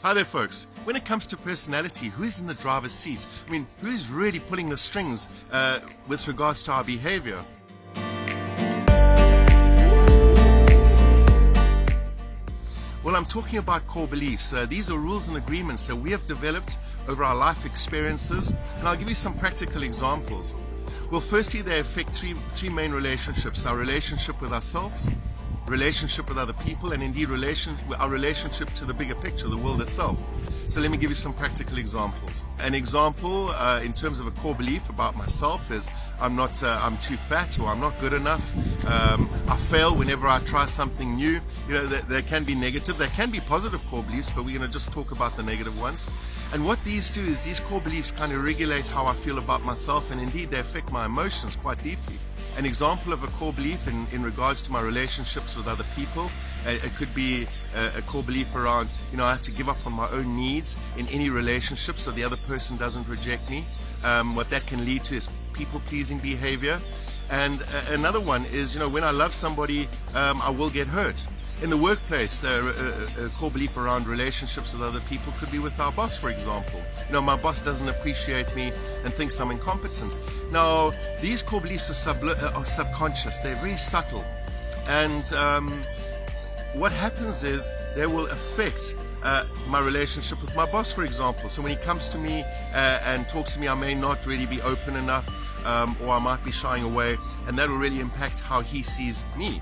Hi there, folks. When it comes to personality, who is in the driver's seat? I mean, who is really pulling the strings with regards to our behavior? Well, I'm talking about core beliefs. These are rules and agreements that we have developed over our life experiences, and I'll give you some practical examples. Well, firstly, they affect three main relationships: our relationship with ourselves, relationship with other people, and indeed our relationship to the bigger picture, the world itself. So let me give you some practical examples. An example in terms of a core belief about myself is I'm too fat, or I'm not good enough. I fail whenever I try something new. You know, they can be negative. They can be positive core beliefs, but we're going to just talk about the negative ones. And what these do is these core beliefs kind of regulate how I feel about myself, and indeed they affect my emotions quite deeply. An example of a core belief in regards to my relationships with other people, it could be a core belief around, I have to give up on my own needs in any relationship so the other person doesn't reject me. What that can lead to is people-pleasing behavior. And another one is, when I love somebody, I will get hurt. In the workplace, a core belief around relationships with other people could be with our boss, for example. My boss doesn't appreciate me and thinks I'm incompetent. Now, these core beliefs are subconscious. They're very subtle. And what happens is they will affect my relationship with my boss, for example. So when he comes to me and talks to me, I may not really be open enough, or I might be shying away, and that will really impact how he sees me.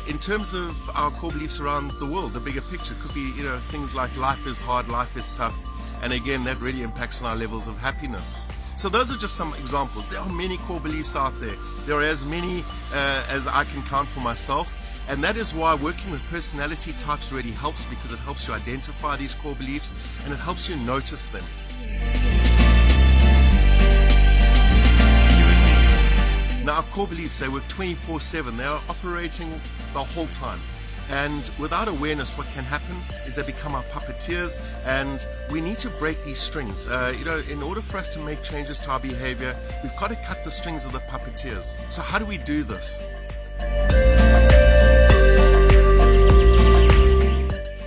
In terms of our core beliefs around the world, the bigger picture could be, things like life is hard, life is tough, and again, that really impacts on our levels of happiness. So those are just some examples. There are many core beliefs out there. There are as many as I can count for myself, and that is why working with personality types really helps, because it helps you identify these core beliefs and it helps you notice them. Now, our core beliefs, they work 24/7. They are operating the whole time. And without awareness, what can happen is they become our puppeteers, and we need to break these strings. In order for us to make changes to our behavior, we've got to cut the strings of the puppeteers. So how do we do this?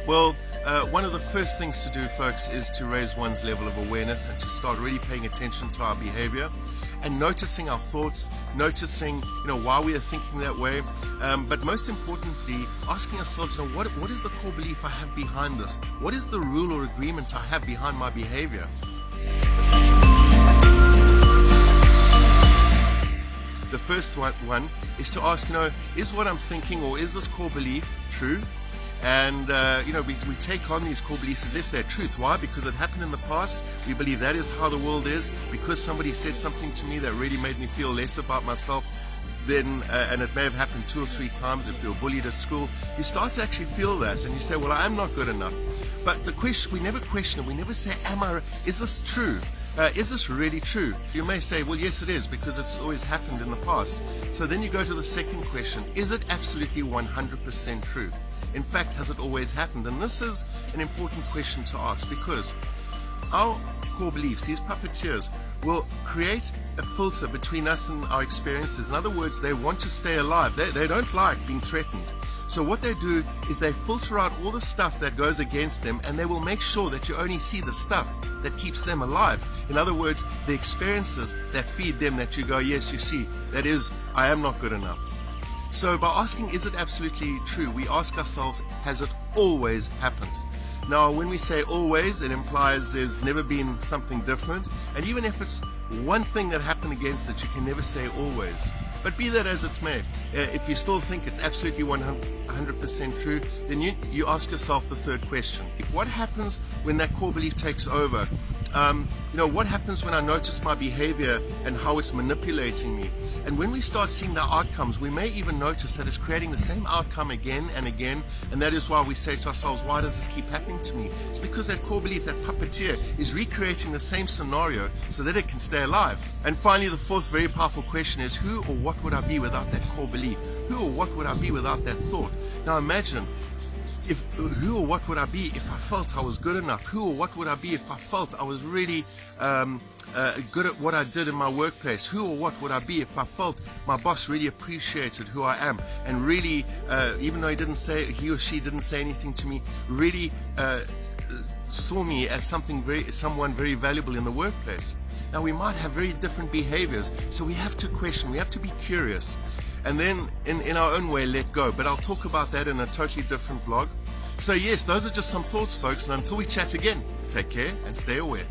Well, one of the first things to do, folks, is to raise one's level of awareness and to start really paying attention to our behavior and noticing our thoughts, noticing, why we are thinking that way. But most importantly, asking ourselves, what is the core belief I have behind this? What is the rule or agreement I have behind my behavior? The first one is to ask, is what I'm thinking, or is this core belief true? And, we take on these core beliefs as if they're truth. Why? Because it happened in the past. We believe that is how the world is. Because somebody said something to me that really made me feel less about myself, then, and it may have happened 2 or 3 times. If you're bullied at school, you start to actually feel that, and you say, well, I am not good enough. But the question, we never question it. We never say, is this true? Is this really true? You may say, well, yes, it is, because it's always happened in the past. So then you go to the second question: is it absolutely 100% true? In fact, has it always happened? And this is an important question to ask, because our core beliefs, these puppeteers, will create a filter between us and our experiences. In other words, they want to stay alive. They don't like being threatened. So what they do is they filter out all the stuff that goes against them, and they will make sure that you only see the stuff that keeps them alive. In other words, the experiences that feed them, that you go, yes, you see, that is, I am not good enough. So by asking, is it absolutely true, we ask ourselves, has it always happened? Now, when we say always, it implies there's never been something different. And even if it's one thing that happened against it, you can never say always. But be that as it may, if you still think it's absolutely 100% true, then you ask yourself the third question. What happens when that core belief takes over? What happens when I notice my behavior and how it's manipulating me? And when we start seeing the outcomes, we may even notice that it's creating the same outcome again and again. And that is why we say to ourselves, why does this keep happening to me? It's because that core belief, that puppeteer, is recreating the same scenario so that it can stay alive. And finally, the fourth very powerful question is, who or what would I be without that core belief? Who or what would I be without that thought? Now imagine, who or what would I be if I felt I was good enough? Who or what would I be if I felt I was really good at what I did in my workplace? Who or what would I be if I felt my boss really appreciated who I am, and really, even though he or she didn't say anything to me, really saw me as someone very valuable in the workplace. Now we might have very different behaviors, so we have to question, we have to be curious, and then in our own way let go. But I'll talk about that in a totally different vlog. So yes, those are just some thoughts, folks, and until we chat again, take care and stay aware.